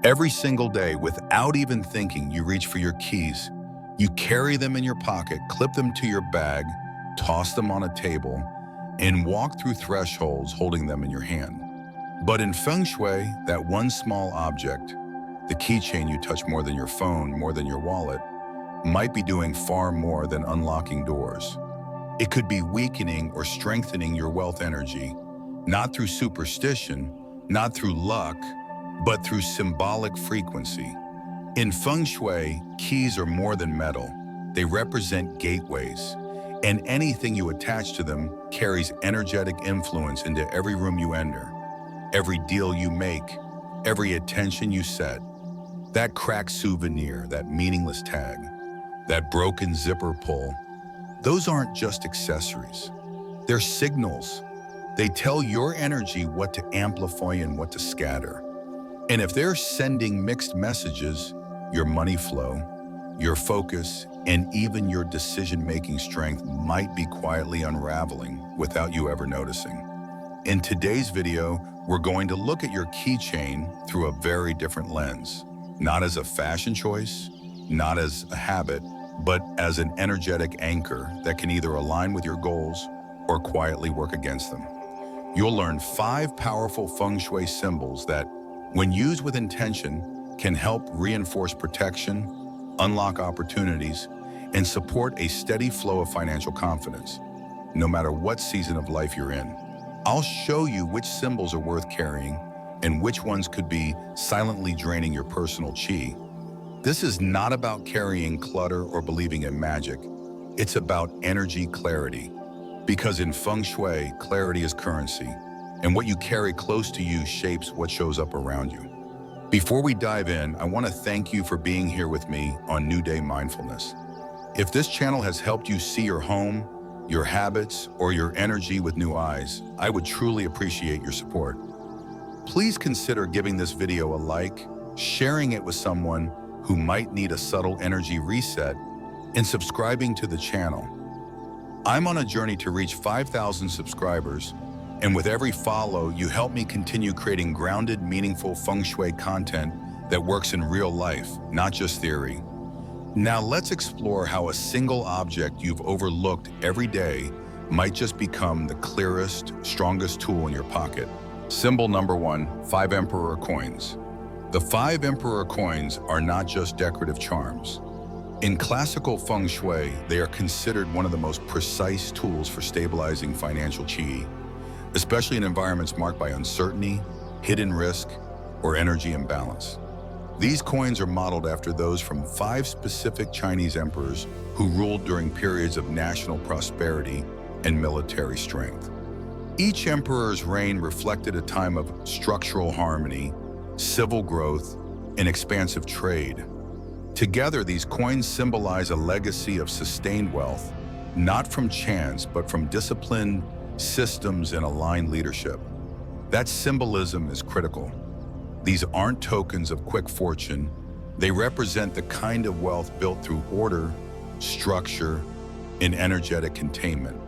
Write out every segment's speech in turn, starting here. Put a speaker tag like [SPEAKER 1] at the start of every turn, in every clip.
[SPEAKER 1] Every single day, without even thinking, you reach for your keys. You carry them in your pocket, clip them to your bag, toss them on a table, and walk through thresholds holding them in your hand. But in Feng Shui, that one small object, the keychain you touch more than your phone, more than your wallet, might be doing far more than unlocking doors. It could be weakening or strengthening your wealth energy, not through superstition, not through luck, but through symbolic frequency. In Feng Shui, keys are more than metal. They represent gateways, and anything you attach to them carries energetic influence into every room you enter, every deal you make, every attention you set. That cracked souvenir, that meaningless tag, that broken zipper pull, those aren't just accessories. They're signals. They tell your energy what to amplify and what to scatter. And if they're sending mixed messages, your money flow, your focus, and even your decision-making strength might be quietly unraveling without you ever noticing. In today's video, we're going to look at your keychain through a very different lens, not as a fashion choice, not as a habit, but as an energetic anchor that can either align with your goals or quietly work against them. You'll learn 5 powerful Feng Shui symbols that, when used with intention, can help reinforce protection, unlock opportunities, and support a steady flow of financial confidence, no matter what season of life you're in. I'll show you which symbols are worth carrying and which ones could be silently draining your personal chi. This is not about carrying clutter or believing in magic. It's about energy clarity. Because in Feng Shui, clarity is currency, and what you carry close to you shapes what shows up around you. Before we dive in, I want to thank you for being here with me on New Day Mindfulness. If this channel has helped you see your home, your habits, or your energy with new eyes, I would truly appreciate your support. Please consider giving this video a like, sharing it with someone who might need a subtle energy reset, and subscribing to the channel. I'm on a journey to reach 5,000 subscribers, and with every follow, you help me continue creating grounded, meaningful Feng Shui content that works in real life, not just theory. Now let's explore how a single object you've overlooked every day might just become the clearest, strongest tool in your pocket. Symbol number 1, 5 Emperor coins. The 5 Emperor coins are not just decorative charms. In classical Feng Shui, they are considered one of the most precise tools for stabilizing financial qi, especially in environments marked by uncertainty, hidden risk, or energy imbalance. These coins are modeled after those from 5 specific Chinese emperors who ruled during periods of national prosperity and military strength. Each emperor's reign reflected a time of structural harmony, civil growth, and expansive trade. Together, these coins symbolize a legacy of sustained wealth, not from chance, but from disciplined systems and aligned leadership. That symbolism is critical. These aren't tokens of quick fortune. They represent the kind of wealth built through order, structure, and energetic containment.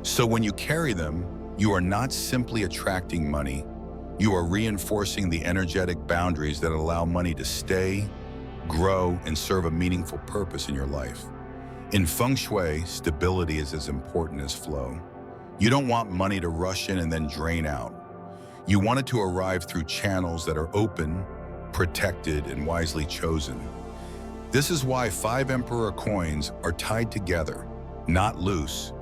[SPEAKER 1] So when you carry them, you are not simply attracting money. You are reinforcing the energetic boundaries that allow money to stay, grow, and serve a meaningful purpose in your life. In Feng Shui, stability is as important as flow. You don't want money to rush in and then drain out. You want it to arrive through channels that are open, protected, and wisely chosen. This is why 5 Emperor coins are tied together, not loose,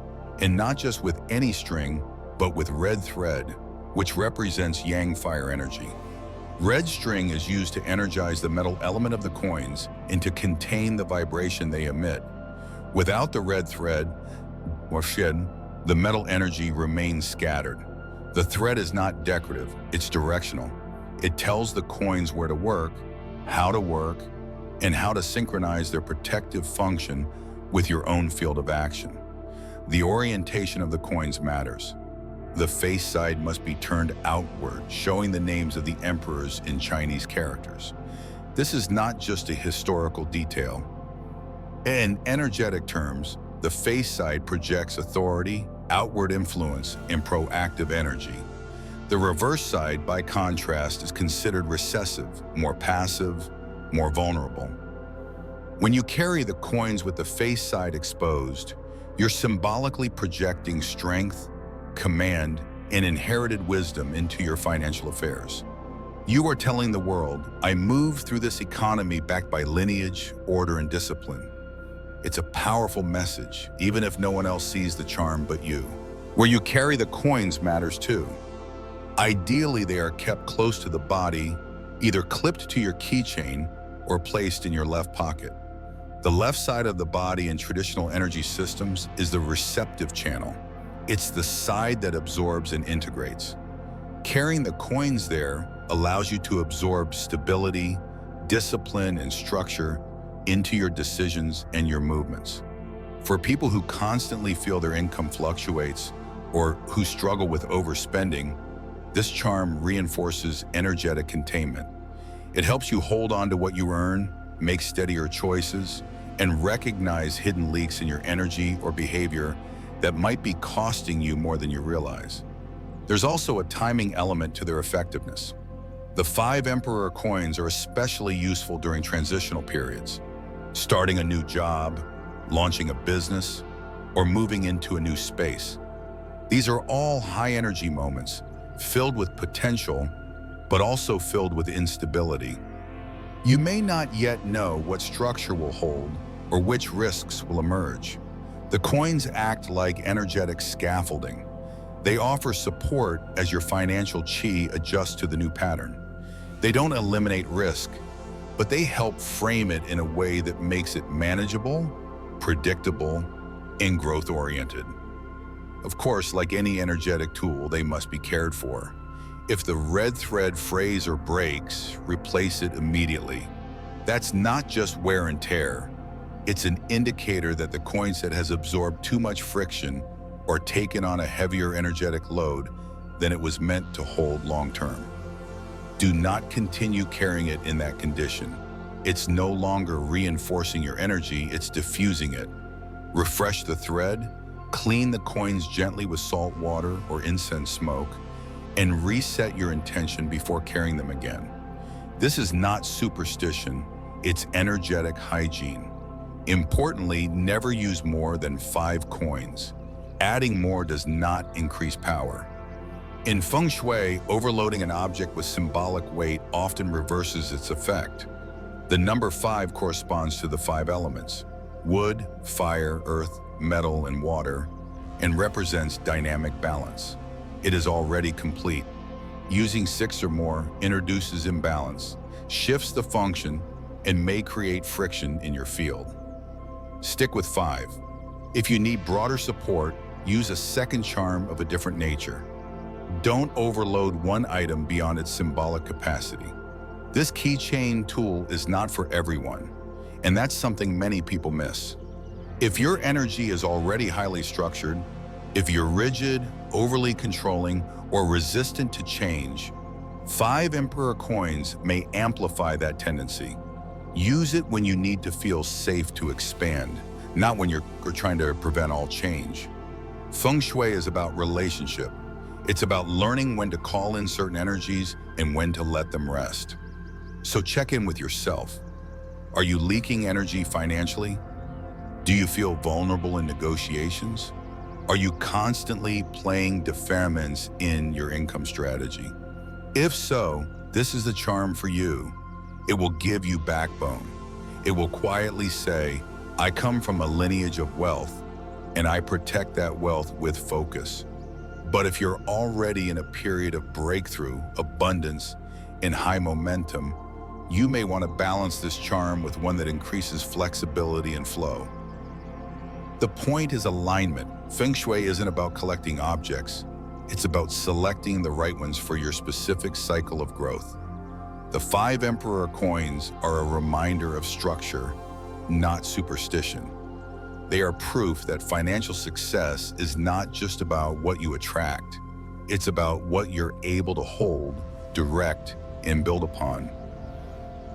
[SPEAKER 1] and not just with any string, but with red thread, which represents yang fire energy. Red string is used to energize the metal element of the coins and to contain the vibration they emit. Without the red thread, or shin, the metal energy remains scattered. The thread is not decorative, it's directional. It tells the coins where to work, and how to synchronize their protective function with your own field of action. The orientation of the coins matters. The face side must be turned outward, showing the names of the emperors in Chinese characters. This is not just a historical detail. In energetic terms, the face side projects authority, outward influence, and proactive energy. The reverse side, by contrast, is considered recessive, more passive, more vulnerable. When you carry the coins with the face side exposed, you're symbolically projecting strength, command, and inherited wisdom into your financial affairs. You are telling the world, I move through this economy backed by lineage, order, and discipline. It's a powerful message, even if no one else sees the charm but you. Where you carry the coins matters too. Ideally, they are kept close to the body, either clipped to your keychain or placed in your left pocket. The left side of the body in traditional energy systems is the receptive channel. It's the side that absorbs and integrates. Carrying the coins there allows you to absorb stability, discipline, and structure into your decisions and your movements. For people who constantly feel their income fluctuates or who struggle with overspending, this charm reinforces energetic containment. It helps you hold on to what you earn, make steadier choices, and recognize hidden leaks in your energy or behavior that might be costing you more than you realize. There's also a timing element to their effectiveness. The 5 Emperor coins are especially useful during transitional periods, starting a new job, launching a business, or moving into a new space. These are all high-energy moments, filled with potential, but also filled with instability. You may not yet know what structure will hold or which risks will emerge. The coins act like energetic scaffolding. They offer support as your financial chi adjusts to the new pattern. They don't eliminate risk, but they help frame it in a way that makes it manageable, predictable, and growth-oriented. Of course, like any energetic tool, they must be cared for. If the red thread frays or breaks, replace it immediately. That's not just wear and tear. It's an indicator that the coin set has absorbed too much friction or taken on a heavier energetic load than it was meant to hold long-term. Do not continue carrying it in that condition. It's no longer reinforcing your energy, it's diffusing it. Refresh the thread, clean the coins gently with salt water or incense smoke, and reset your intention before carrying them again. This is not superstition, it's energetic hygiene. Importantly, never use more than 5 coins. Adding more does not increase power. In Feng Shui, overloading an object with symbolic weight often reverses its effect. The number 5 corresponds to the 5 elements: wood, fire, earth, metal, and water, and represents dynamic balance. It is already complete. Using 6 or more introduces imbalance, shifts the function, and may create friction in your field. Stick with 5. If you need broader support, use a second charm of a different nature. Don't overload one item beyond its symbolic capacity. This keychain tool is not for everyone, and that's something many people miss. If your energy is already highly structured, if you're rigid, overly controlling, or resistant to change, 5 Emperor coins may amplify that tendency. Use it when you need to feel safe to expand, not when you're trying to prevent all change. Feng Shui is about relationship. It's about learning when to call in certain energies and when to let them rest. So check in with yourself. Are you leaking energy financially? Do you feel vulnerable in negotiations? Are you constantly playing deferments in your income strategy? If so, this is the charm for you. It will give you backbone. It will quietly say, I come from a lineage of wealth, and I protect that wealth with focus. But if you're already in a period of breakthrough, abundance, and high momentum, you may want to balance this charm with one that increases flexibility and flow. The point is alignment. Feng Shui isn't about collecting objects. It's about selecting the right ones for your specific cycle of growth. The 5 Emperor coins are a reminder of structure, not superstition. They are proof that financial success is not just about what you attract. It's about what you're able to hold, direct, and build upon.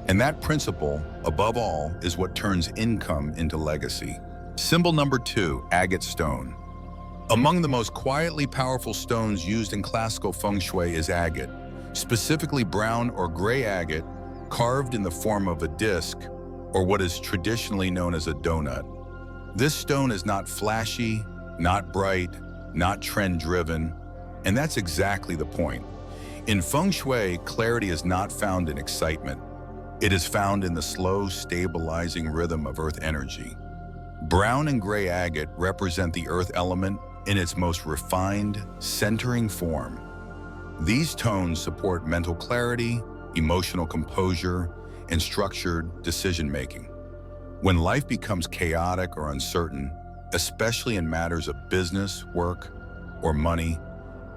[SPEAKER 1] And that principle, above all, is what turns income into legacy. Symbol number 2, agate stone. Among the most quietly powerful stones used in classical Feng Shui is agate, specifically brown or gray agate, carved in the form of a disc, or what is traditionally known as a donut. This stone is not flashy, not bright, not trend-driven, and that's exactly the point. In Feng Shui, clarity is not found in excitement. It is found in the slow, stabilizing rhythm of earth energy. Brown and gray agate represent the earth element in its most refined, centering form. These tones support mental clarity, emotional composure, and structured decision-making. When life becomes chaotic or uncertain, especially in matters of business, work, or money,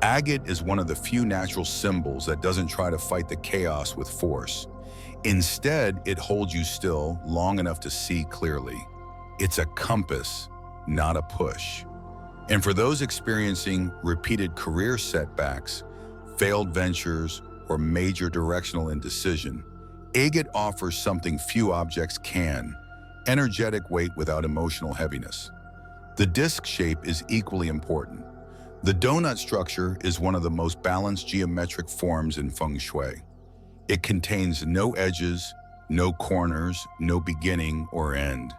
[SPEAKER 1] agate is one of the few natural symbols that doesn't try to fight the chaos with force. Instead, it holds you still long enough to see clearly. It's a compass, not a push. And for those experiencing repeated career setbacks, failed ventures, or major directional indecision, agate offers something few objects can: energetic weight without emotional heaviness. The disc shape is equally important. The donut structure is one of the most balanced geometric forms in Feng Shui. It contains no edges, no corners, no beginning or end.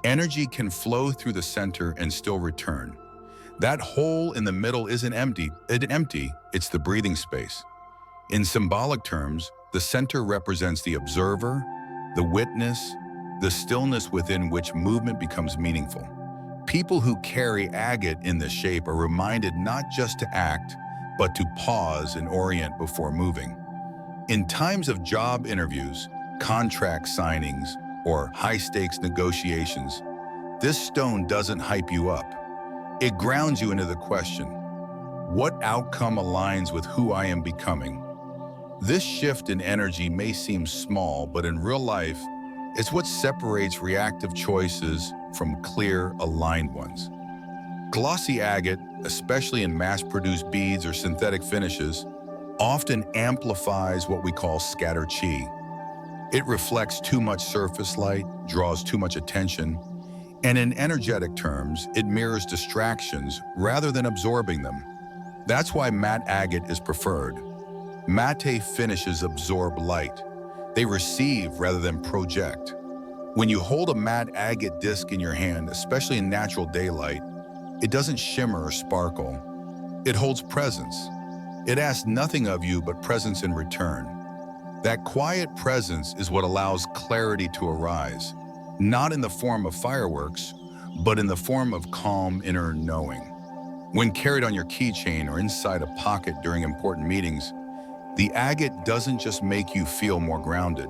[SPEAKER 1] Energy can flow through the center and still return. That hole in the middle isn't empty, it's the breathing space. In symbolic terms, the center represents the observer, the witness, the stillness within which movement becomes meaningful. People who carry agate in this shape are reminded not just to act, but to pause and orient before moving. In times of job interviews, contract signings, or high-stakes negotiations, this stone doesn't hype you up. It grounds you into the question, what outcome aligns with who I am becoming? This shift in energy may seem small, but in real life, it's what separates reactive choices from clear, aligned ones. Glossy agate, especially in mass-produced beads or synthetic finishes, often amplifies what we call scatter chi. It reflects too much surface light, draws too much attention, and in energetic terms, it mirrors distractions rather than absorbing them. That's why matte agate is preferred. Matte finishes absorb light. They receive rather than project. When you hold a matte agate disc in your hand, especially in natural daylight, it doesn't shimmer or sparkle. It holds presence. It asks nothing of you but presence in return. That quiet presence is what allows clarity to arise, not in the form of fireworks, but in the form of calm inner knowing. When carried on your keychain or inside a pocket during important meetings, the agate doesn't just make you feel more grounded.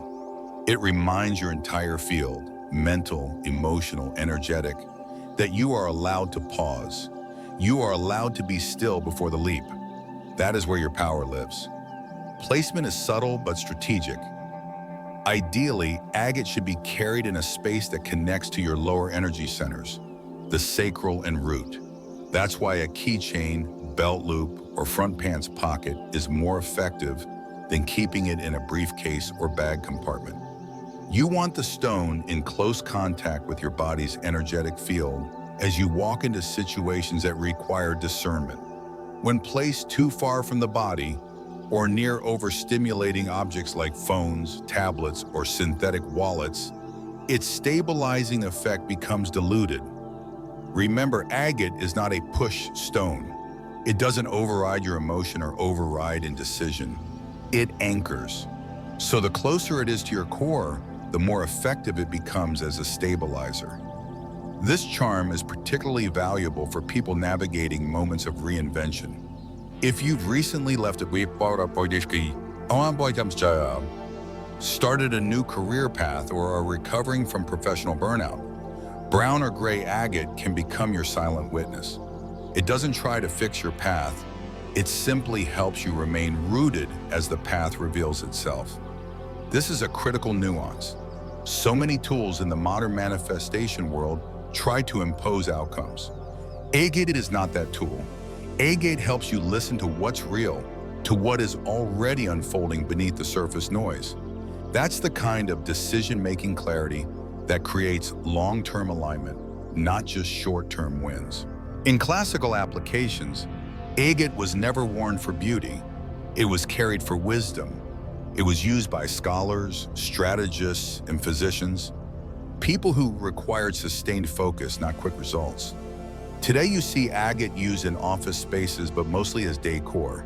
[SPEAKER 1] It reminds your entire field, mental, emotional, energetic, that you are allowed to pause. You are allowed to be still before the leap. That is where your power lives. Placement is subtle but strategic. Ideally, agate should be carried in a space that connects to your lower energy centers, the sacral and root. That's why a keychain, belt loop, or front pants pocket is more effective than keeping it in a briefcase or bag compartment. You want the stone in close contact with your body's energetic field as you walk into situations that require discernment. When placed too far from the body, or near overstimulating objects like phones, tablets, or synthetic wallets, its stabilizing effect becomes diluted. Remember, agate is not a push stone. It doesn't override your emotion or override indecision. It anchors. So the closer it is to your core, the more effective it becomes as a stabilizer. This charm is particularly valuable for people navigating moments of reinvention. If you've recently left started a new career path, or are recovering from professional burnout, brown or gray agate can become your silent witness. It doesn't try to fix your path. It simply helps you remain rooted as the path reveals itself. This is a critical nuance. So many tools in the modern manifestation world try to impose outcomes. Agate is not that tool. Agate helps you listen to what's real, to what is already unfolding beneath the surface noise. That's the kind of decision-making clarity that creates long-term alignment, not just short-term wins. In classical applications, agate was never worn for beauty. It was carried for wisdom. It was used by scholars, strategists, and physicians, people who required sustained focus, not quick results. Today you see agate used in office spaces, but mostly as decor.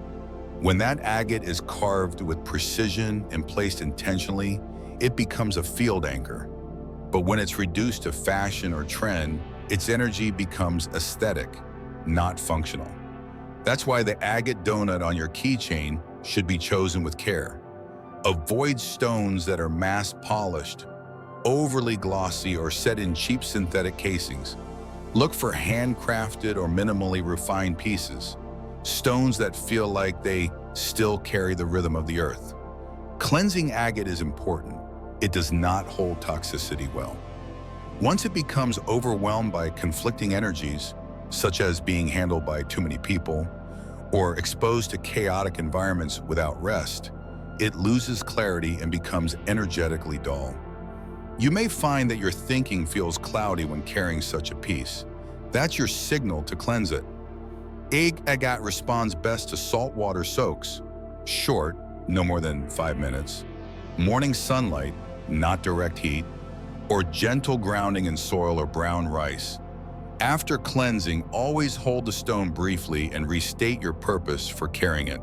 [SPEAKER 1] When that agate is carved with precision and placed intentionally, it becomes a field anchor. But when it's reduced to fashion or trend, its energy becomes aesthetic, not functional. That's why the agate donut on your keychain should be chosen with care. Avoid stones that are mass-polished, overly glossy, or set in cheap synthetic casings. Look for handcrafted or minimally refined pieces, stones that feel like they still carry the rhythm of the earth. Cleansing agate is important. It does not hold toxicity well. Once it becomes overwhelmed by conflicting energies, such as being handled by too many people or exposed to chaotic environments without rest, it loses clarity and becomes energetically dull. You may find that your thinking feels cloudy when carrying such a piece. That's your signal to cleanse it. Agate responds best to saltwater soaks, short, no more than 5 minutes, morning sunlight, not direct heat, or gentle grounding in soil or brown rice. After cleansing, always hold the stone briefly and restate your purpose for carrying it.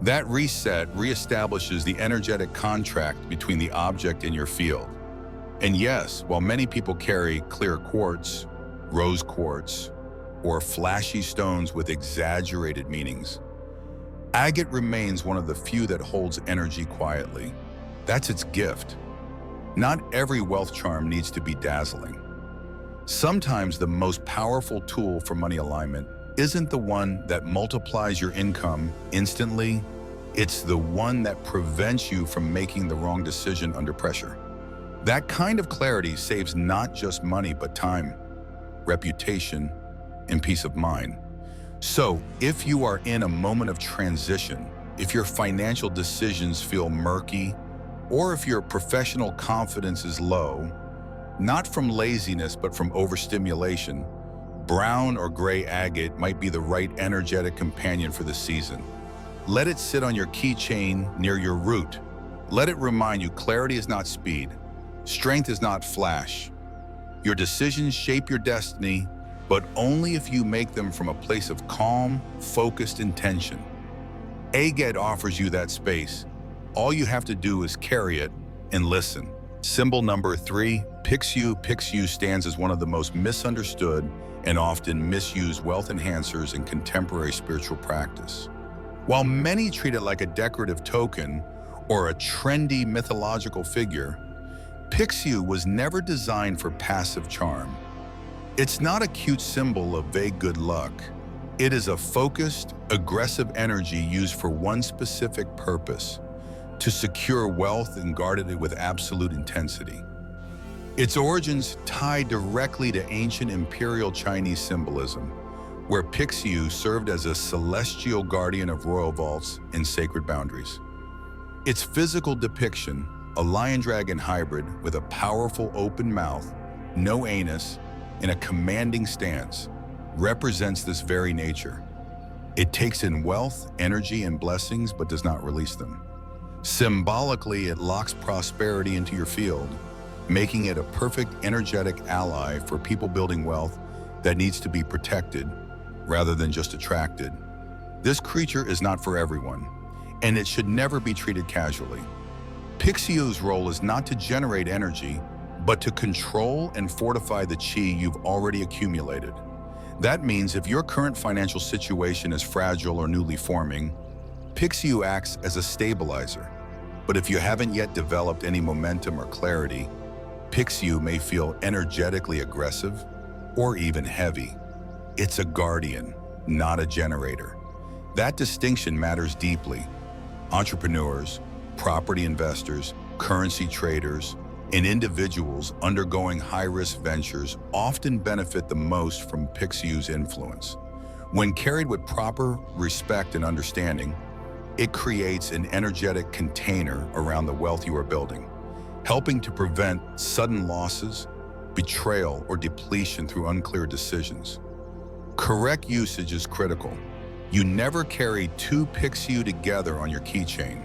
[SPEAKER 1] That reset reestablishes the energetic contract between the object and your field. And yes, while many people carry clear quartz, rose quartz, or flashy stones with exaggerated meanings, agate remains one of the few that holds energy quietly. That's its gift. Not every wealth charm needs to be dazzling. Sometimes the most powerful tool for money alignment isn't the one that multiplies your income instantly. It's the one that prevents you from making the wrong decision under pressure. That kind of clarity saves not just money, but time, reputation, and peace of mind. So, if you are in a moment of transition, if your financial decisions feel murky, or if your professional confidence is low, not from laziness but from overstimulation, brown or gray agate might be the right energetic companion for the season. Let it sit on your keychain near your root. Let it remind you clarity is not speed. Strength is not flash. Your decisions shape your destiny, but only if you make them from a place of calm, focused intention. Agate offers you that space. All you have to do is carry it and listen. Symbol number 3, Pixu. Pixu stands as one of the most misunderstood and often misused wealth enhancers in contemporary spiritual practice. While many treat it like a decorative token or a trendy mythological figure, Pixu was never designed for passive charm. It's not a cute symbol of vague good luck. It is a focused, aggressive energy used for one specific purpose: to secure wealth and guard it with absolute intensity. Its origins tie directly to ancient imperial Chinese symbolism, where Pixu served as a celestial guardian of royal vaults and sacred boundaries. Its physical depiction, a lion-dragon hybrid with a powerful open mouth, no anus, and a commanding stance, represents this very nature. It takes in wealth, energy, and blessings, but does not release them. Symbolically, it locks prosperity into your field, making it a perfect energetic ally for people building wealth that needs to be protected rather than just attracted. This creature is not for everyone, and it should never be treated casually. Pixu's role is not to generate energy, but to control and fortify the qi you've already accumulated. That means if your current financial situation is fragile or newly forming, Pixu acts as a stabilizer. But if you haven't yet developed any momentum or clarity, Pixu may feel energetically aggressive or even heavy. It's a guardian, not a generator. That distinction matters deeply. Entrepreneurs, property investors, currency traders, and individuals undergoing high-risk ventures often benefit the most from Pixu's influence. When carried with proper respect and understanding, it creates an energetic container around the wealth you are building, helping to prevent sudden losses, betrayal, or depletion through unclear decisions. Correct usage is critical. You never carry two Pixu together on your keychain.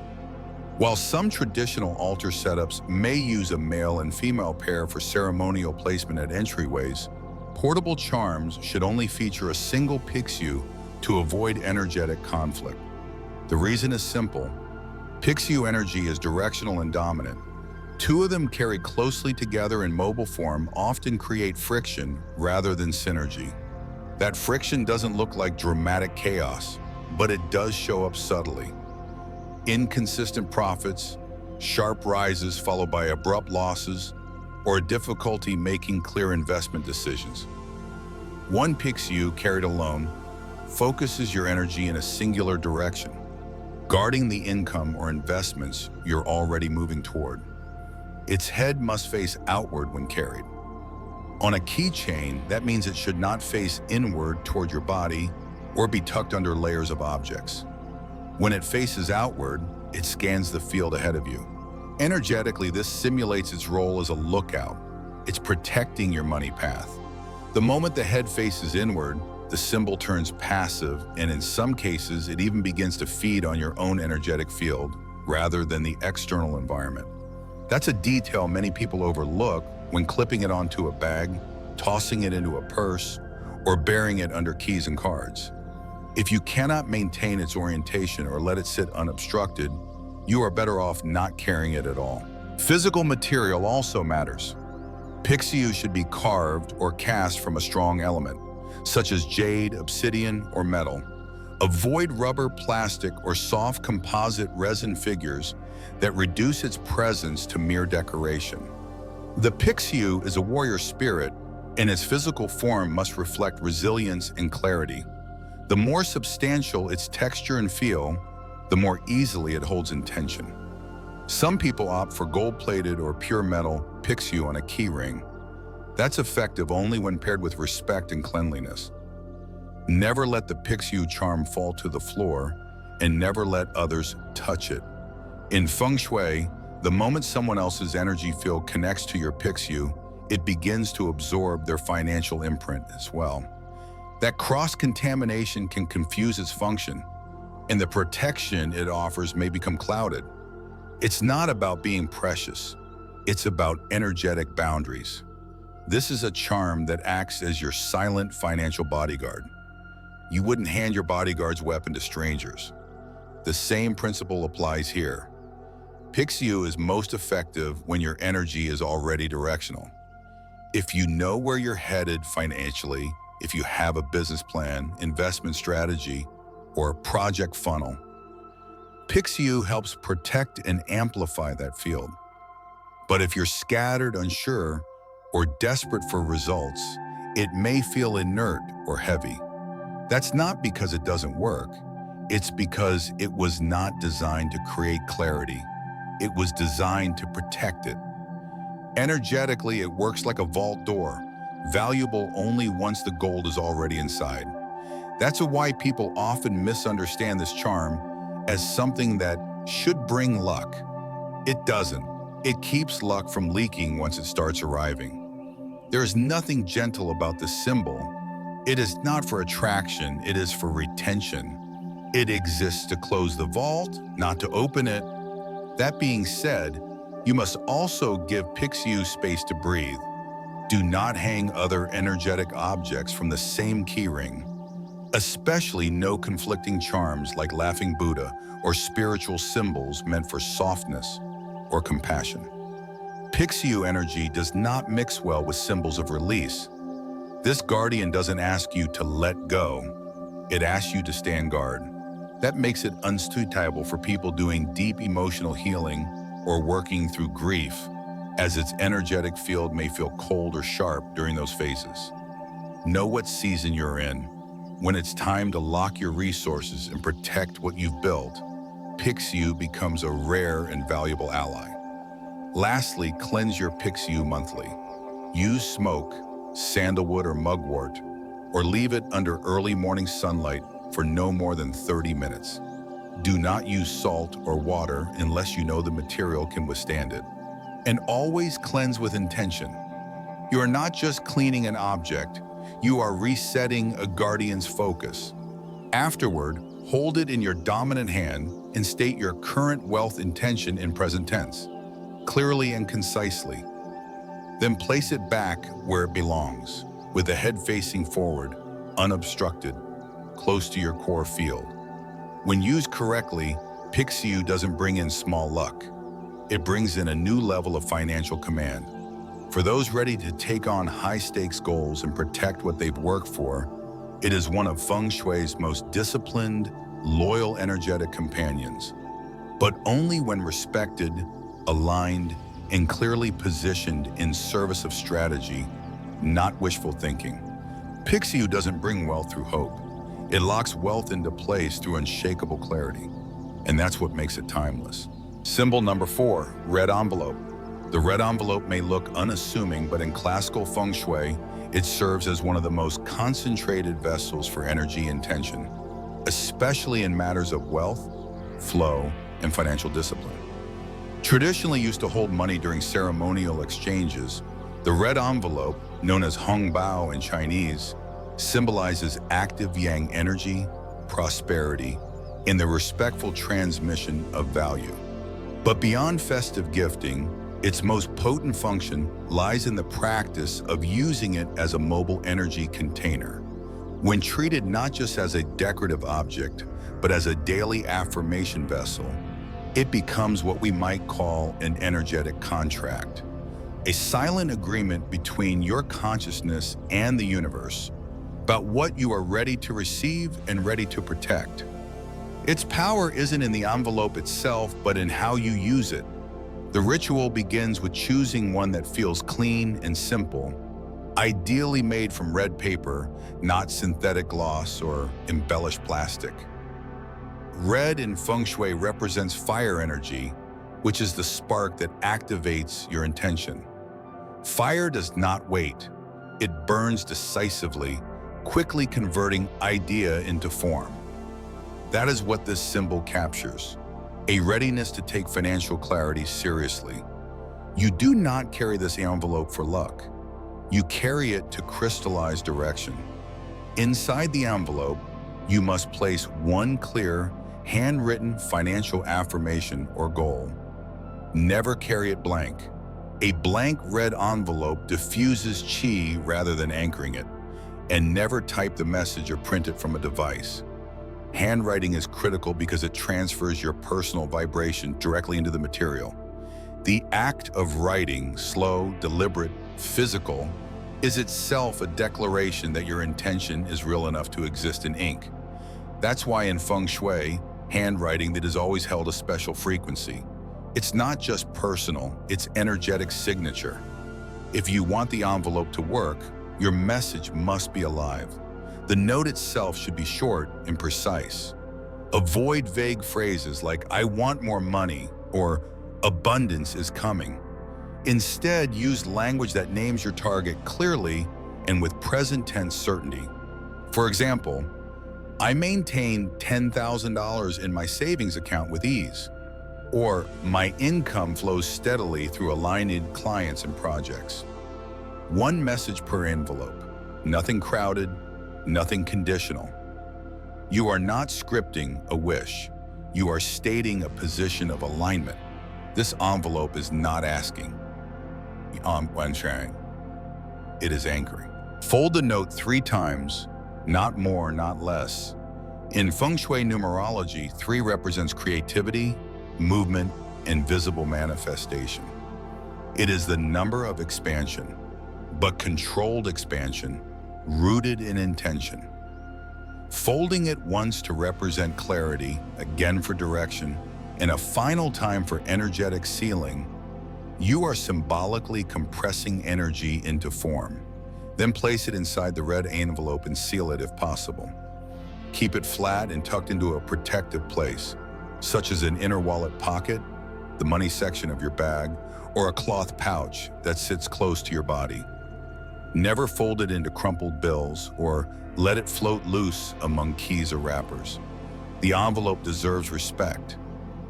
[SPEAKER 1] While some traditional altar setups may use a male and female pair for ceremonial placement at entryways, portable charms should only feature a single Pixu to avoid energetic conflict. The reason is simple. Pixu energy is directional and dominant. Two of them carried closely together in mobile form often create friction rather than synergy. That friction doesn't look like dramatic chaos, but it does show up subtly. Inconsistent profits, sharp rises followed by abrupt losses, or difficulty making clear investment decisions. One Pixu carried alone focuses your energy in a singular direction, guarding the income or investments you're already moving toward. Its head must face outward when carried. On a keychain, that means it should not face inward toward your body or be tucked under layers of objects. When it faces outward, it scans the field ahead of you. Energetically, this simulates its role as a lookout. It's protecting your money path. The moment the head faces inward, the symbol turns passive, and in some cases, it even begins to feed on your own energetic field rather than the external environment. That's a detail many people overlook when clipping it onto a bag, tossing it into a purse, or burying it under keys and cards. If you cannot maintain its orientation or let it sit unobstructed, you are better off not carrying it at all. Physical material also matters. Pixu should be carved or cast from a strong element, such as jade, obsidian, or metal. Avoid rubber, plastic, or soft composite resin figures that reduce its presence to mere decoration. The Pixu is a warrior spirit, and its physical form must reflect resilience and clarity. The more substantial its texture and feel, the more easily it holds intention. Some people opt for gold-plated or pure metal Pixu on a key ring. That's effective only when paired with respect and cleanliness. Never let the Pixu charm fall to the floor, and never let others touch it. In Feng Shui, the moment someone else's energy field connects to your Pixu, it begins to absorb their financial imprint as well. That cross-contamination can confuse its function, and the protection it offers may become clouded. It's not about being precious. It's about energetic boundaries. This is a charm that acts as your silent financial bodyguard. You wouldn't hand your bodyguard's weapon to strangers. The same principle applies here. Pixu is most effective when your energy is already directional. If you know where you're headed financially, if you have a business plan, investment strategy, or a project funnel, Pixu helps protect and amplify that field. But if you're scattered, unsure, or desperate for results, it may feel inert or heavy. That's not because it doesn't work. It's because it was not designed to create clarity. It was designed to protect it. Energetically, it works like a vault door, valuable only once the gold is already inside. That's why people often misunderstand this charm as something that should bring luck. It doesn't. It keeps luck from leaking once it starts arriving. There is nothing gentle about this symbol. It is not for attraction, it is for retention. It exists to close the vault, not to open it. That being said, you must also give Pixu space to breathe. Do not hang other energetic objects from the same keyring, especially no conflicting charms like Laughing Buddha or spiritual symbols meant for softness or compassion. Pixu energy does not mix well with symbols of release. This guardian doesn't ask you to let go. It asks you to stand guard. That makes it unsuitable for people doing deep emotional healing or working through grief, as its energetic field may feel cold or sharp during those phases. Know what season you're in. When it's time to lock your resources and protect what you've built, Pixu becomes a rare and valuable ally. Lastly, cleanse your Pixu monthly. Use smoke, sandalwood or mugwort, or leave it under early morning sunlight for no more than 30 minutes. Do not use salt or water unless you know the material can withstand it. And always cleanse with intention. You are not just cleaning an object, You are resetting a guardian's focus. Afterward, hold it in your dominant hand and state your current wealth intention in present tense, clearly and concisely. Then place it back where it belongs, with the head facing forward, unobstructed, close to your core field. When used correctly, Pixu doesn't bring in small luck. It brings in a new level of financial command. For those ready to take on high-stakes goals and protect what they've worked for, it is one of Feng Shui's most disciplined, loyal, energetic companions. But only when respected, aligned, and clearly positioned in service of strategy, not wishful thinking. Pixu doesn't bring wealth through hope. It locks wealth into place through unshakable clarity. And that's what makes it timeless. Symbol number 4, red envelope. The red envelope may look unassuming, but in classical Feng Shui, it serves as one of the most concentrated vessels for energy and tension, especially in matters of wealth, flow, and financial discipline. Traditionally used to hold money during ceremonial exchanges, the red envelope, known as Hong Bao in Chinese, symbolizes active yang energy, prosperity, and the respectful transmission of value. But beyond festive gifting, its most potent function lies in the practice of using it as a mobile energy container. When treated not just as a decorative object, but as a daily affirmation vessel, it becomes what we might call an energetic contract, a silent agreement between your consciousness and the universe about what you are ready to receive and ready to protect. Its power isn't in the envelope itself, but in how you use it. The ritual begins with choosing one that feels clean and simple, ideally made from red paper, not synthetic gloss or embellished plastic. Red in Feng Shui represents fire energy, which is the spark that activates your intention. Fire does not wait. It burns decisively, quickly converting idea into form. That is what this symbol captures, a readiness to take financial clarity seriously. You do not carry this envelope for luck. You carry it to crystallize direction. Inside the envelope, you must place one clear, handwritten financial affirmation or goal. Never carry it blank. A blank red envelope diffuses chi rather than anchoring it, and never type the message or print it from a device. Handwriting is critical because it transfers your personal vibration directly into the material. The act of writing, slow, deliberate, physical, is itself a declaration that your intention is real enough to exist in ink. That's why in Feng Shui, handwriting that is always held a special frequency. It's not just personal, it's energetic signature. If you want the envelope to work, your message must be alive. The note itself should be short and precise. Avoid vague phrases like, "I want more money," or "abundance is coming." Instead, use language that names your target clearly and with present tense certainty. For example, "I maintain $10,000 in my savings account with ease," or "My income flows steadily through aligned clients and projects." One message per envelope, nothing crowded, nothing conditional. You are not scripting a wish. You are stating a position of alignment. This envelope is not asking. When sharing, it is anchoring. Fold the note 3 times, not more, not less. In Feng Shui numerology, 3 represents creativity, movement, and visible manifestation. It is the number of expansion, but controlled expansion, rooted in intention. Folding it once to represent clarity, again for direction, and a final time for energetic sealing, you are symbolically compressing energy into form. Then place it inside the red envelope and seal it if possible. Keep it flat and tucked into a protective place, such as an inner wallet pocket, the money section of your bag, or a cloth pouch that sits close to your body. Never fold it into crumpled bills or let it float loose among keys or wrappers. The envelope deserves respect,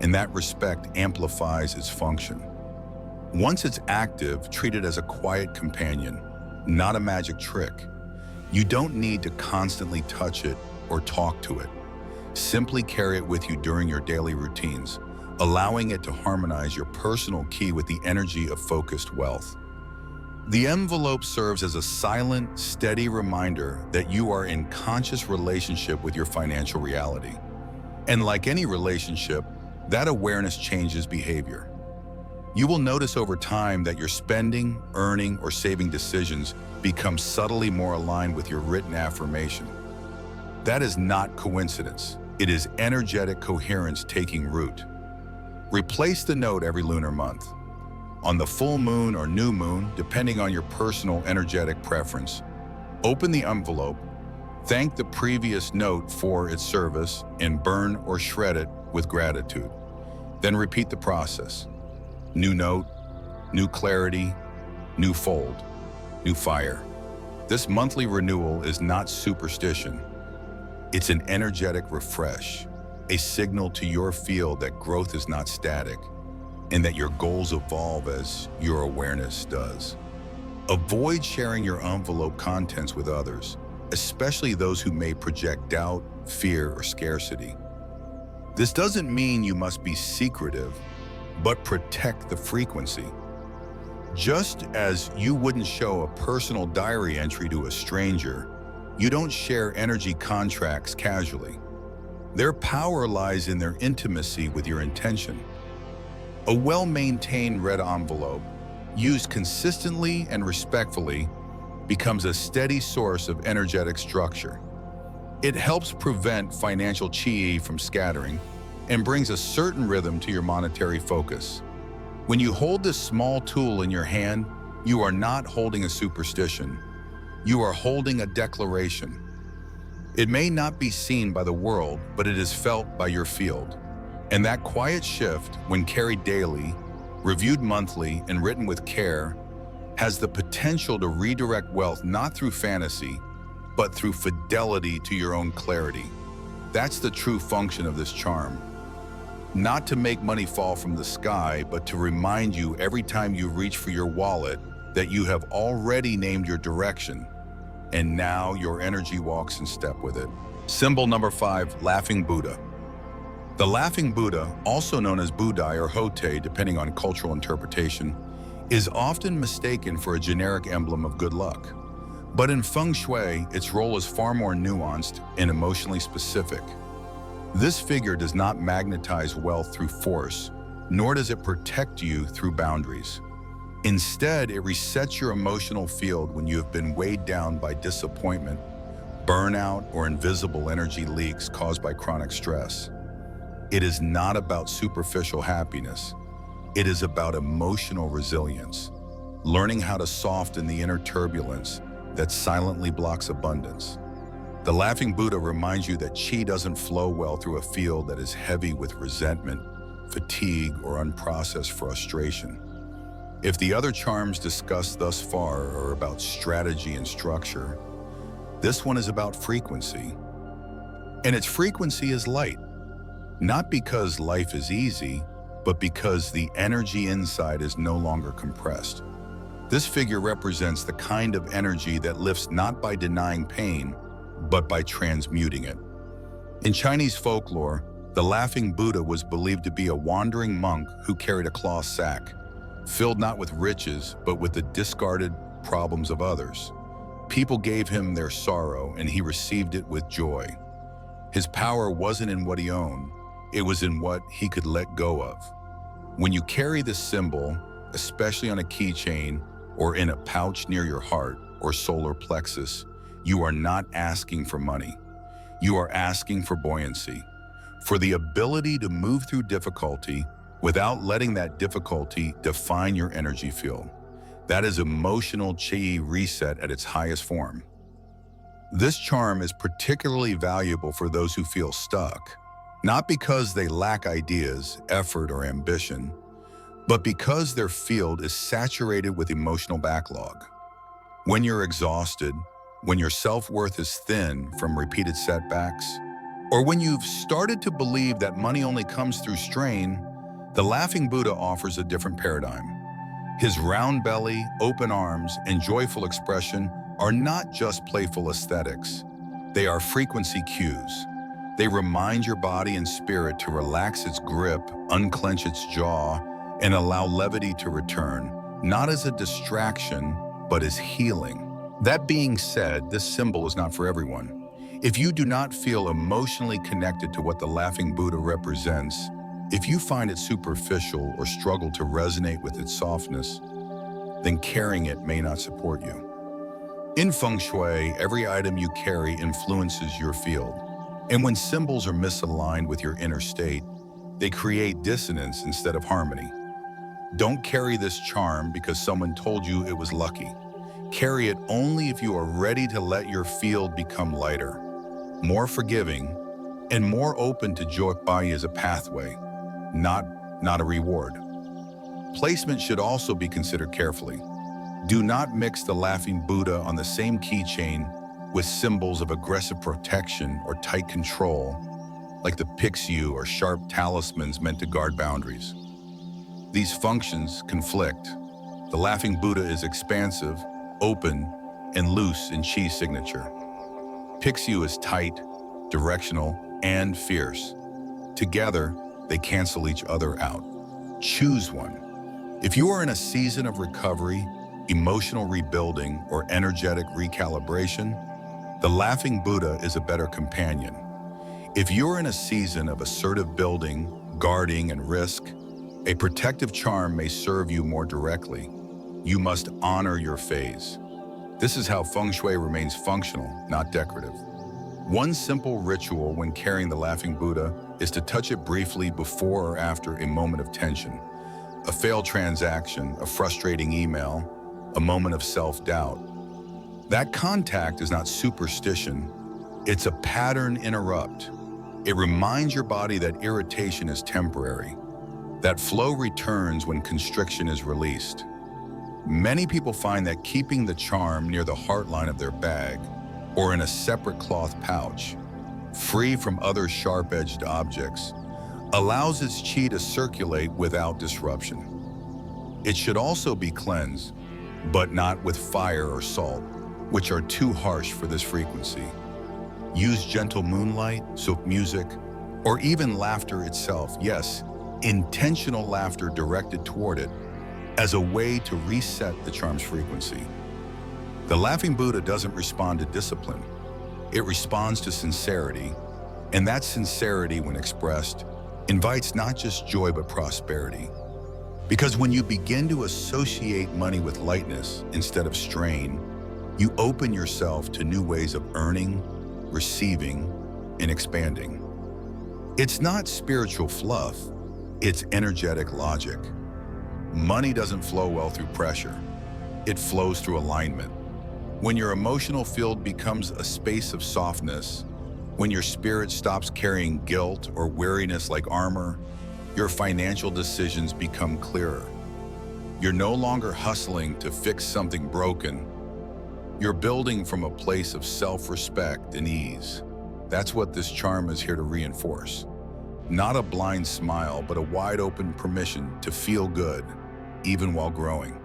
[SPEAKER 1] and that respect amplifies its function. Once it's active, treat it as a quiet companion, not a magic trick. You don't need to constantly touch it or talk to it. Simply carry it with you during your daily routines, allowing it to harmonize your personal key with the energy of focused wealth. The envelope serves as a silent, steady reminder that you are in conscious relationship with your financial reality. And like any relationship, that awareness changes behavior. You will notice over time that your spending, earning, or saving decisions become subtly more aligned with your written affirmation. That is not coincidence. It is energetic coherence taking root. Replace the note every lunar month. On the full moon or new moon, depending on your personal energetic preference, open the envelope, thank the previous note for its service, and burn or shred it with gratitude. Then repeat the process. New note, new clarity, new fold, new fire. This monthly renewal is not superstition. It's an energetic refresh, a signal to your field that growth is not static, and that your goals evolve as your awareness does. Avoid sharing your envelope contents with others, especially those who may project doubt, fear, or scarcity. This doesn't mean you must be secretive, but protect the frequency. Just as you wouldn't show a personal diary entry to a stranger, you don't share energy contracts casually. Their power lies in their intimacy with your intention. A well-maintained red envelope, used consistently and respectfully, becomes a steady source of energetic structure. It helps prevent financial chi from scattering and brings a certain rhythm to your monetary focus. When you hold this small tool in your hand, you are not holding a superstition. You are holding a declaration. It may not be seen by the world, but it is felt by your field. And that quiet shift, when carried daily, reviewed monthly, and written with care, has the potential to redirect wealth not through fantasy, but through fidelity to your own clarity. That's the true function of this charm. Not to make money fall from the sky, but to remind you every time you reach for your wallet that you have already named your direction, and now your energy walks in step with it. Symbol number 5, Laughing Buddha. The Laughing Buddha, also known as Budai or Hote depending on cultural interpretation, is often mistaken for a generic emblem of good luck. But in Feng Shui, its role is far more nuanced and emotionally specific. This figure does not magnetize wealth through force, nor does it protect you through boundaries. Instead, it resets your emotional field when you have been weighed down by disappointment, burnout, or invisible energy leaks caused by chronic stress. It is not about superficial happiness. It is about emotional resilience, learning how to soften the inner turbulence that silently blocks abundance. The Laughing Buddha reminds you that qi doesn't flow well through a field that is heavy with resentment, fatigue, or unprocessed frustration. If the other charms discussed thus far are about strategy and structure, this one is about frequency. And its frequency is light, not because life is easy, but because the energy inside is no longer compressed. This figure represents the kind of energy that lifts not by denying pain, but by transmuting it. In Chinese folklore, the Laughing Buddha was believed to be a wandering monk who carried a cloth sack, filled not with riches, but with the discarded problems of others. People gave him their sorrow, and he received it with joy. His power wasn't in what he owned, it was in what he could let go of. When you carry this symbol, especially on a keychain or in a pouch near your heart or solar plexus, you are not asking for money. You are asking for buoyancy, for the ability to move through difficulty without letting that difficulty define your energy field. That is emotional qi reset at its highest form. This charm is particularly valuable for those who feel stuck, not because they lack ideas, effort, or ambition, but because their field is saturated with emotional backlog. When you're exhausted, when your self-worth is thin from repeated setbacks, or when you've started to believe that money only comes through strain, the Laughing Buddha offers a different paradigm. His round belly, open arms, and joyful expression are not just playful aesthetics. They are frequency cues. They remind your body and spirit to relax its grip, unclench its jaw, and allow levity to return, not as a distraction, but as healing. That being said, this symbol is not for everyone. If you do not feel emotionally connected to what the Laughing Buddha represents, if you find it superficial or struggle to resonate with its softness, then carrying it may not support you. In Feng Shui, every item you carry influences your field. And when symbols are misaligned with your inner state, they create dissonance instead of harmony. Don't carry this charm because someone told you it was lucky. Carry it only if you are ready to let your field become lighter, more forgiving, and more open to joy as a pathway, not a reward. Placement should also be considered carefully. Do not mix the Laughing Buddha on the same keychain with symbols of aggressive protection or tight control, like the Pixu or sharp talismans meant to guard boundaries. These functions conflict. The Laughing Buddha is expansive, open, and loose in Chi's signature. Pixu is tight, directional, and fierce. Together, they cancel each other out. Choose one. If you are in a season of recovery, emotional rebuilding, or energetic recalibration, the Laughing Buddha is a better companion. If you're in a season of assertive building, guarding, and risk, a protective charm may serve you more directly. You must honor your phase. This is how Feng Shui remains functional, not decorative. One simple ritual when carrying the Laughing Buddha is to touch it briefly before or after a moment of tension, a failed transaction, a frustrating email, a moment of self-doubt. That contact is not superstition, it's a pattern interrupt. It reminds your body that irritation is temporary, that flow returns when constriction is released. Many people find that keeping the charm near the heart line of their bag or in a separate cloth pouch, free from other sharp-edged objects, allows its chi to circulate without disruption. It should also be cleansed, but not with fire or salt, which are too harsh for this frequency. Use gentle moonlight, soap music, or even laughter itself. Yes, intentional laughter directed toward it as a way to reset the charm's frequency. The Laughing Buddha doesn't respond to discipline. It responds to sincerity, and that sincerity, when expressed, invites not just joy but prosperity. Because when you begin to associate money with lightness instead of strain, you open yourself to new ways of earning, receiving, and expanding. It's not spiritual fluff, it's energetic logic. Money doesn't flow well through pressure. It flows through alignment. When your emotional field becomes a space of softness, when your spirit stops carrying guilt or weariness like armor, your financial decisions become clearer. You're no longer hustling to fix something broken. You're building from a place of self-respect and ease. That's what this charm is here to reinforce. Not a blind smile, but a wide-open permission to feel good, even while growing,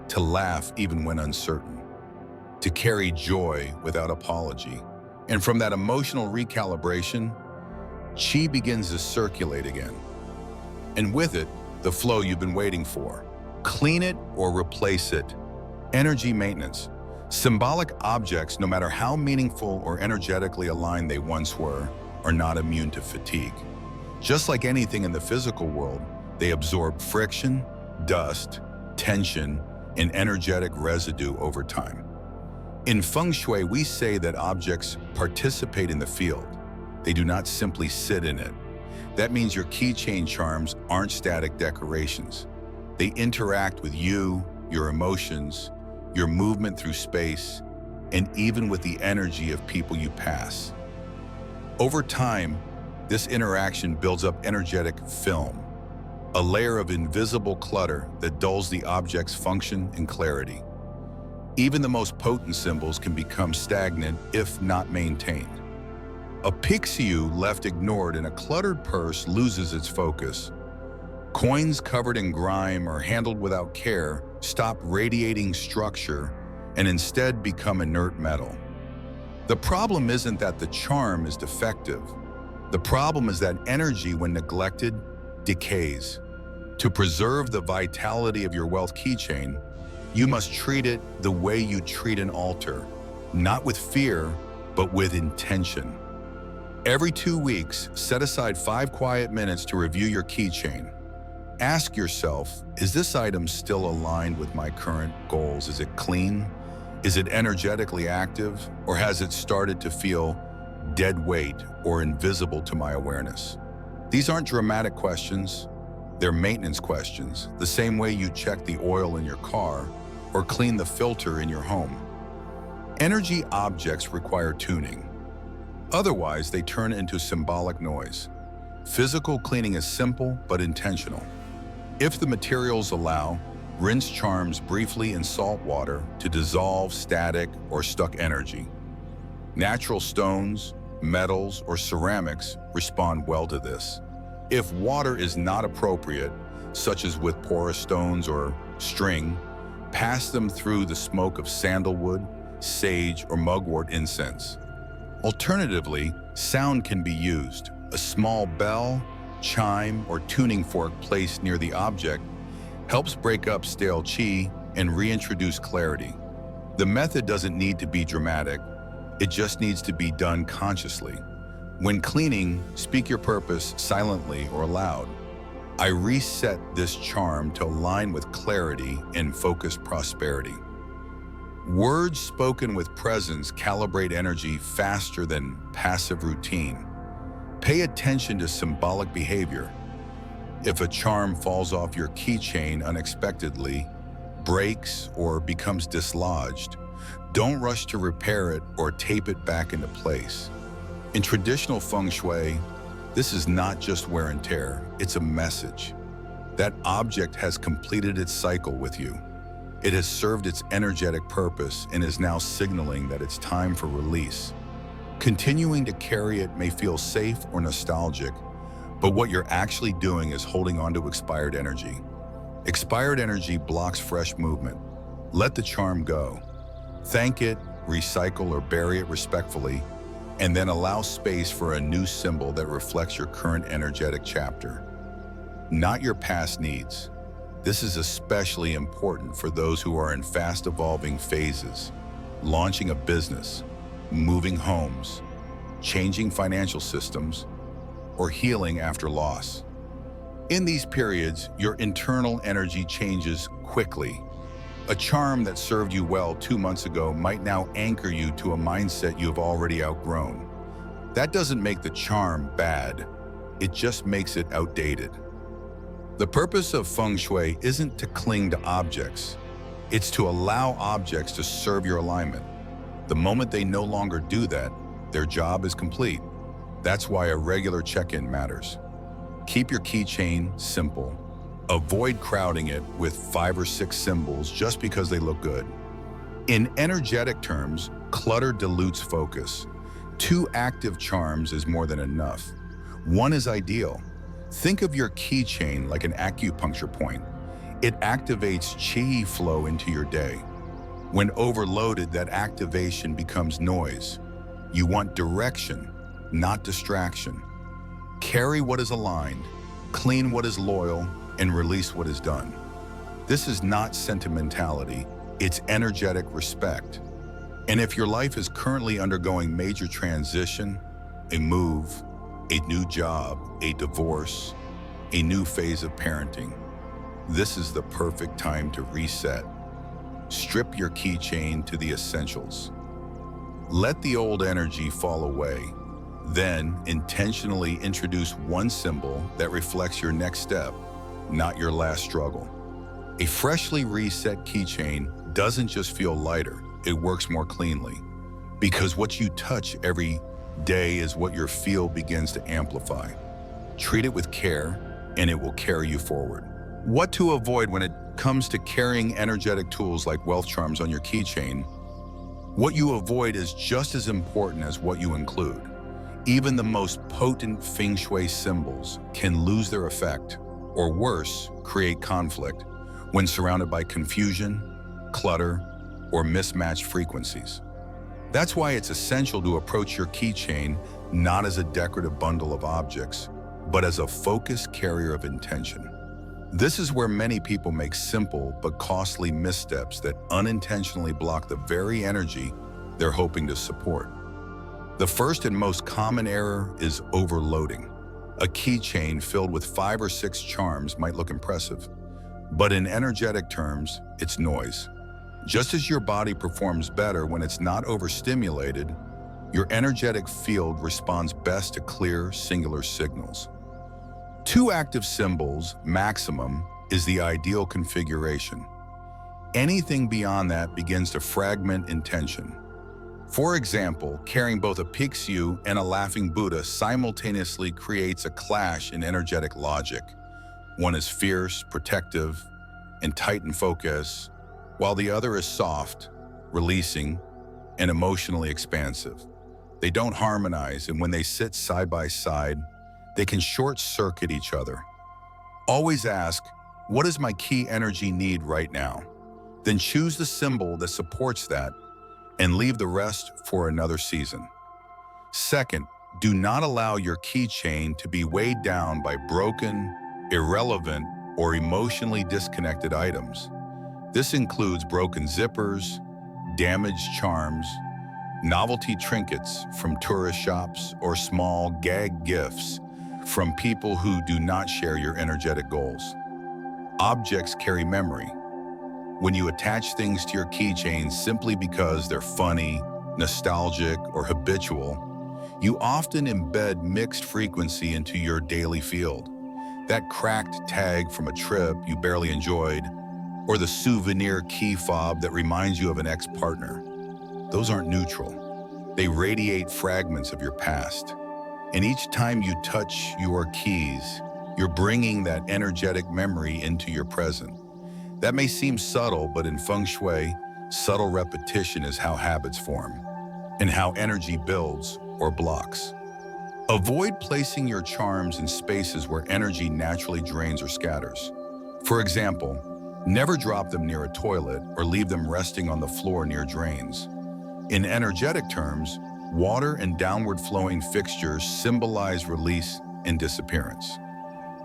[SPEAKER 1] to laugh even when uncertain, to carry joy without apology. And from that emotional recalibration, chi begins to circulate again. And with it, the flow you've been waiting for. Clean it or replace it. Energy maintenance. Symbolic objects, no matter how meaningful or energetically aligned they once were, are not immune to fatigue. Just like anything in the physical world, they absorb friction, dust, tension, and energetic residue over time. In Feng Shui, we say that objects participate in the field. They do not simply sit in it. That means your keychain charms aren't static decorations. They interact with you, your emotions, your movement through space, and even with the energy of people you pass. Over time, this interaction builds up energetic film, a layer of invisible clutter that dulls the object's function and clarity. Even the most potent symbols can become stagnant if not maintained. A Pixu left ignored in a cluttered purse loses its focus. Coins covered in grime or handled without care stop radiating structure and instead become inert metal. The problem isn't that the charm is defective. The problem is that energy, when neglected, decays. To preserve the vitality of your wealth keychain, you must treat it the way you treat an altar, not with fear, but with intention. Every 2 weeks, set aside 5 quiet minutes to review your keychain. Ask yourself, is this item still aligned with my current goals? Is it clean? Is it energetically active? Or has it started to feel dead weight or invisible to my awareness? These aren't dramatic questions. They're maintenance questions, the same way you check the oil in your car or clean the filter in your home. Energy objects require tuning. Otherwise, they turn into symbolic noise. Physical cleaning is simple but intentional. If the materials allow, rinse charms briefly in salt water to dissolve static or stuck energy. Natural stones, metals, or ceramics respond well to this. If water is not appropriate, such as with porous stones or string, pass them through the smoke of sandalwood, sage, or mugwort incense. Alternatively, sound can be used. A small bell, chime, or tuning fork placed near the object helps break up stale qi and reintroduce clarity. The method doesn't need to be dramatic, it just needs to be done consciously. When cleaning, speak your purpose silently or aloud. I reset this charm to align with clarity and focused prosperity. Words spoken with presence calibrate energy faster than passive routine. Pay attention to symbolic behavior. If a charm falls off your keychain unexpectedly, breaks, or becomes dislodged, don't rush to repair it or tape it back into place. In traditional Feng Shui, this is not just wear and tear, it's a message. That object has completed its cycle with you. It has served its energetic purpose and is now signaling that it's time for release. Continuing to carry it may feel safe or nostalgic, but what you're actually doing is holding on to expired energy. Expired energy blocks fresh movement. Let the charm go. Thank it, recycle, or bury it respectfully, and then allow space for a new symbol that reflects your current energetic chapter. Not your past needs. This is especially important for those who are in fast-evolving phases, launching a business, moving homes, changing financial systems, or healing after loss. In these periods, your internal energy changes quickly. A charm that served you well 2 months ago might now anchor you to a mindset you have already outgrown. That doesn't make the charm bad, it just makes it outdated. The purpose of Feng Shui isn't to cling to objects, it's to allow objects to serve your alignment. The moment they no longer do that, their job is complete. That's why a regular check-in matters. Keep your keychain simple. Avoid crowding it with 5 or 6 symbols just because they look good. In energetic terms, clutter dilutes focus. 2 active charms is more than enough. 1 is ideal. Think of your keychain like an acupuncture point. It activates qi flow into your day. When overloaded, that activation becomes noise. You want direction, not distraction. Carry what is aligned, clean what is loyal, and release what is done. This is not sentimentality, it's energetic respect. And if your life is currently undergoing major transition, a move, a new job, a divorce, a new phase of parenting, this is the perfect time to reset. Strip your keychain to the essentials. Let the old energy fall away. Then, intentionally introduce 1 symbol that reflects your next step, not your last struggle. A freshly reset keychain doesn't just feel lighter, it works more cleanly. Because what you touch every day is what your field begins to amplify. Treat it with care, and it will carry you forward. What to avoid when it comes to carrying energetic tools like wealth charms on your keychain? What you avoid is just as important as what you include. Even the most potent Feng Shui symbols can lose their effect, or worse, create conflict, when surrounded by confusion, clutter, or mismatched frequencies. That's why it's essential to approach your keychain not as a decorative bundle of objects, but as a focused carrier of intention. This is where many people make simple but costly missteps that unintentionally block the very energy they're hoping to support. The first and most common error is overloading. A keychain filled with 5 or 6 charms might look impressive, but in energetic terms, it's noise. Just as your body performs better when it's not overstimulated, your energetic field responds best to clear, singular signals. 2 active symbols, maximum, is the ideal configuration. Anything beyond that begins to fragment intention. For example, carrying both a Pixu and a laughing Buddha simultaneously creates a clash in energetic logic. One is fierce, protective, and tight in focus, while the other is soft, releasing, and emotionally expansive. They don't harmonize, and when they sit side by side, they can short-circuit each other. Always ask, what does my key energy need right now? Then choose the symbol that supports that and leave the rest for another season. Second, do not allow your keychain to be weighed down by broken, irrelevant, or emotionally disconnected items. This includes broken zippers, damaged charms, novelty trinkets from tourist shops, or small gag gifts from people who do not share your energetic goals. Objects carry memory. When you attach things to your keychain simply because they're funny, nostalgic, or habitual, you often embed mixed frequency into your daily field. That cracked tag from a trip you barely enjoyed, or the souvenir key fob that reminds you of an ex-partner. Those aren't neutral. They radiate fragments of your past. And each time you touch your keys, you're bringing that energetic memory into your present. That may seem subtle, but in Feng Shui, subtle repetition is how habits form and how energy builds or blocks. Avoid placing your charms in spaces where energy naturally drains or scatters. For example, never drop them near a toilet or leave them resting on the floor near drains. In energetic terms, water and downward flowing fixtures symbolize release and disappearance.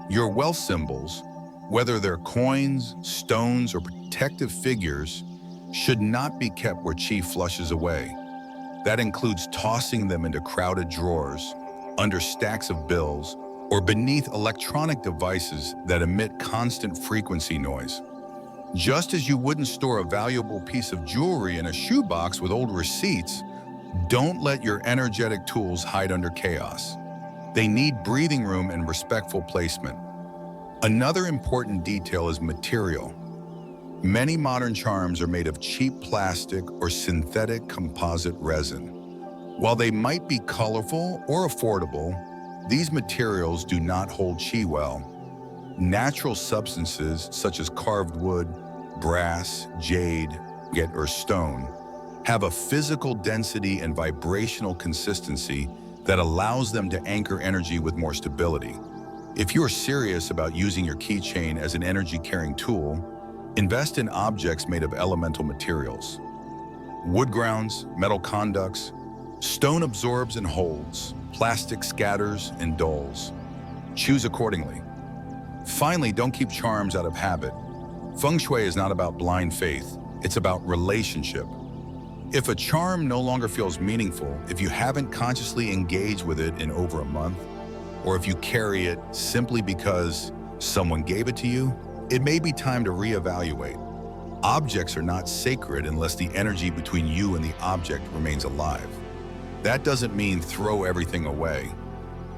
[SPEAKER 1] Your wealth symbols, whether they're coins, stones, or protective figures, should not be kept where chi flushes away. That includes tossing them into crowded drawers, under stacks of bills, or beneath electronic devices that emit constant frequency noise. Just as you wouldn't store a valuable piece of jewelry in a shoebox with old receipts, don't let your energetic tools hide under chaos. They need breathing room and respectful placement. Another important detail is material. Many modern charms are made of cheap plastic or synthetic composite resin. While they might be colorful or affordable, these materials do not hold chi well. Natural substances such as carved wood, brass, jade, agate, or stone have a physical density and vibrational consistency that allows them to anchor energy with more stability. If you are serious about using your keychain as an energy-carrying tool, invest in objects made of elemental materials. Wood grounds, metal conducts, stone absorbs and holds, plastic scatters and dulls. Choose accordingly. Finally, don't keep charms out of habit. Feng Shui is not about blind faith, it's about relationship. If a charm no longer feels meaningful, if you haven't consciously engaged with it in over a month, or if you carry it simply because someone gave it to you, it may be time to reevaluate. Objects are not sacred unless the energy between you and the object remains alive. That doesn't mean throw everything away,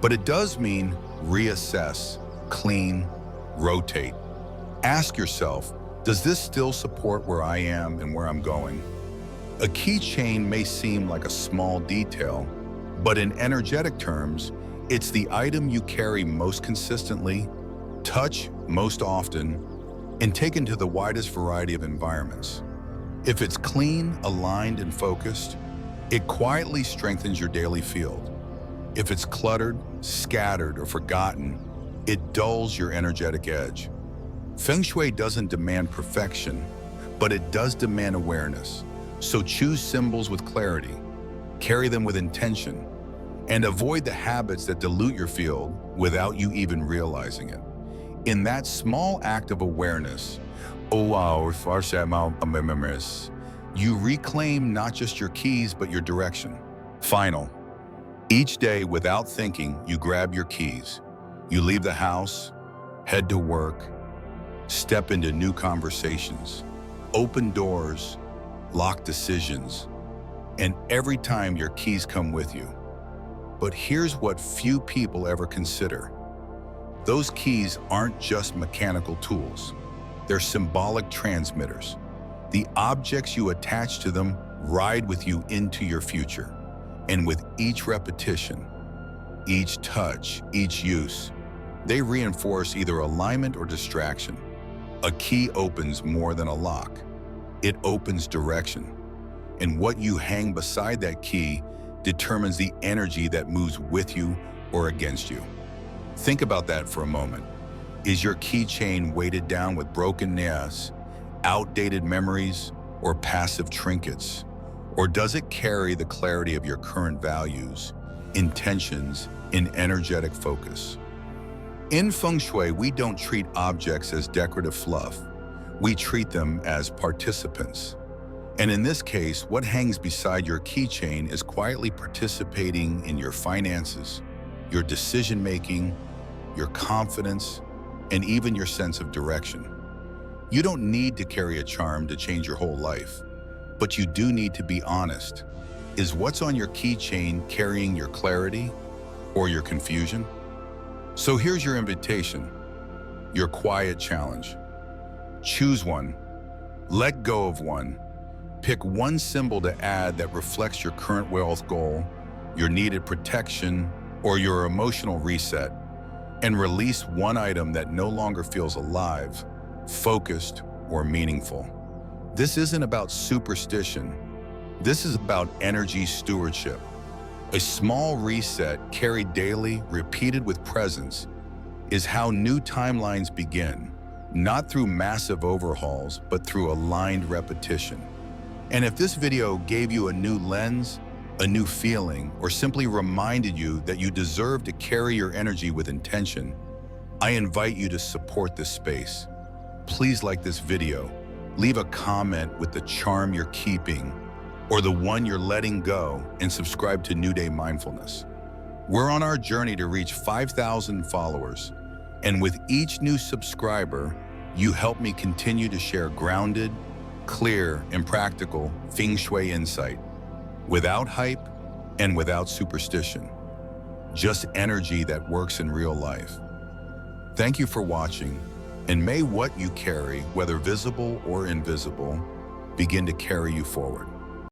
[SPEAKER 1] but it does mean reassess, clean, rotate. Ask yourself, does this still support where I am and where I'm going? A keychain may seem like a small detail, but in energetic terms, it's the item you carry most consistently, touch most often, and take into the widest variety of environments. If it's clean, aligned, and focused, it quietly strengthens your daily field. If it's cluttered, scattered, or forgotten, it dulls your energetic edge. Feng Shui doesn't demand perfection, but it does demand awareness. So choose symbols with clarity, carry them with intention, and avoid the habits that dilute your field without you even realizing it. In that small act of awareness, you reclaim not just your keys, but your direction. Final. Each day, without thinking, you grab your keys. You leave the house, head to work, step into new conversations, open doors, lock decisions, and every time your keys come with you. But here's what few people ever consider. Those keys aren't just mechanical tools. They're symbolic transmitters. The objects you attach to them ride with you into your future. And with each repetition, each touch, each use, they reinforce either alignment or distraction. A key opens more than a lock. It opens direction. And what you hang beside that key determines the energy that moves with you or against you. Think about that for a moment. Is your keychain weighted down with broken nails, outdated memories, or passive trinkets? Or does it carry the clarity of your current values, intentions, and energetic focus? In Feng Shui, we don't treat objects as decorative fluff. We treat them as participants. And in this case, what hangs beside your keychain is quietly participating in your finances, your decision-making, your confidence, and even your sense of direction. You don't need to carry a charm to change your whole life, but you do need to be honest. Is what's on your keychain carrying your clarity or your confusion? So here's your invitation, your quiet challenge. Choose one, let go of one, pick one symbol to add that reflects your current wealth goal, your needed protection, or your emotional reset, and release one item that no longer feels alive, focused, or meaningful. This isn't about superstition. This is about energy stewardship. A small reset carried daily, repeated with presence, is how new timelines begin, not through massive overhauls, but through aligned repetition. And if this video gave you a new lens, a new feeling, or simply reminded you that you deserve to carry your energy with intention, I invite you to support this space. Please like this video, leave a comment with the charm you're keeping or the one you're letting go, and subscribe to New Day Mindfulness. We're on our journey to reach 5,000 followers, and with each new subscriber, you help me continue to share grounded, clear, and practical Feng Shui insight, without hype and without superstition, just energy that works in real life. Thank you for watching, and may what you carry, whether visible or invisible, begin to carry you forward.